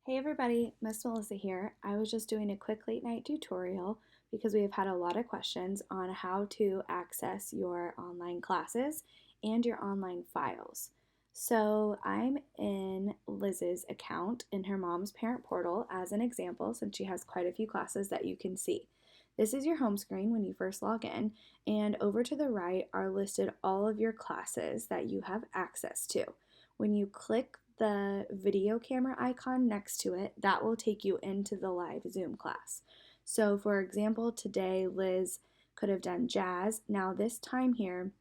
Hey everybody, Miss Melissa here. I was just doing a quick late night tutorial because we have had a lot of questions on how to access your online classes and your online files. So I'm in Liz's account in her mom's parent portal as an example since she has quite a few classes that you can see. This is your home screen when you first log in, and over to the right are listed all of your classes that you have access to. When you click the video camera icon next to it, that will take you into the live Zoom class. So for example, today Liz could have done jazz. Now this time here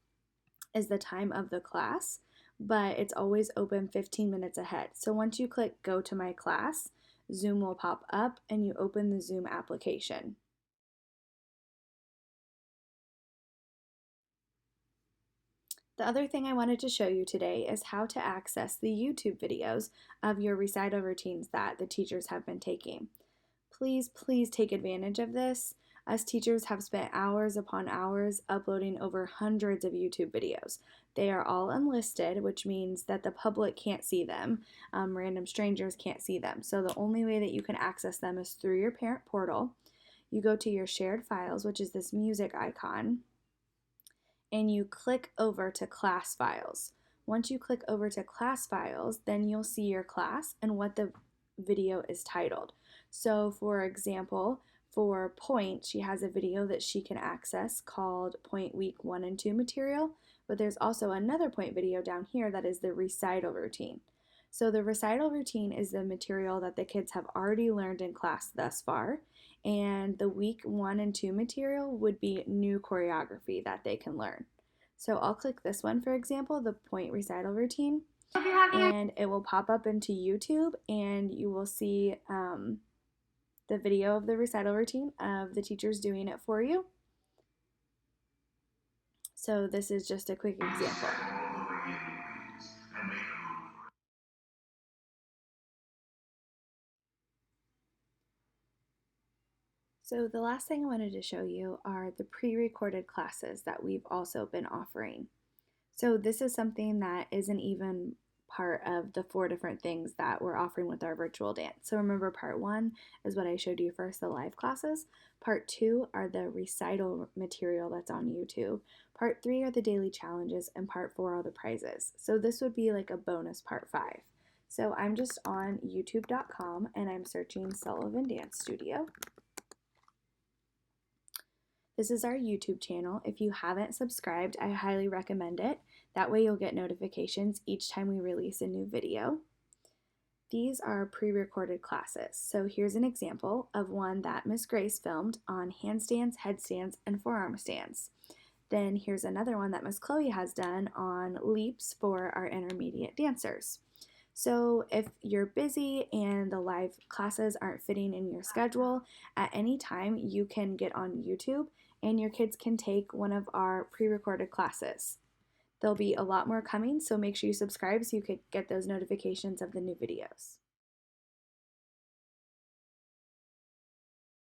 is the time of the class, but it's always open 15 minutes ahead. So once you click go to my class, Zoom will pop up and you open the Zoom application. The other thing I wanted to show you today is how to access the YouTube videos of your recital routines that the teachers have been taking. Please take advantage of this. Us teachers have spent hours upon hours uploading over hundreds of YouTube videos. They are all unlisted, which means that the public can't see them. Random strangers can't see them. So the only way that you can access them is through your parent portal. You go to your shared files, which is this music icon, and you click over to class files. Once you click over to class files, then you'll see your class and what the video is titled. So for example, for Point, she has a video that she can access called Point Week 1 and 2 material, but there's also another Point video down here that is the recital routine. So the recital routine is the material that the kids have already learned in class thus far, and the week 1 and 2 material would be new choreography that they can learn. So I'll click this one, for example, the Point recital routine, and it will pop up into YouTube, and you will see the video of the recital routine of the teachers doing it for you. So this is just a quick example. So the last thing I wanted to show you are the pre-recorded classes that we've also been offering. So this is something that isn't even part of the 4 different things that we're offering with our virtual dance. So remember, part 1 is what I showed you first, the live classes. Part 2 are the recital material that's on YouTube. Part 3 are the daily challenges, and part 4 are the prizes. So this would be like a bonus part 5. So I'm just on youtube.com and I'm searching Sullivan Dance Studio. This is our YouTube channel. If you haven't subscribed, I highly recommend it. That way you'll get notifications each time we release a new video. These are pre-recorded classes. So here's an example of one that Miss Grace filmed on handstands, headstands, and forearm stands. Then here's another one that Miss Chloe has done on leaps for our intermediate dancers. So if you're busy and the live classes aren't fitting in your schedule, at any time you can get on YouTube and your kids can take one of our pre-recorded classes. There'll be a lot more coming, so make sure you subscribe so you could get those notifications of the new videos.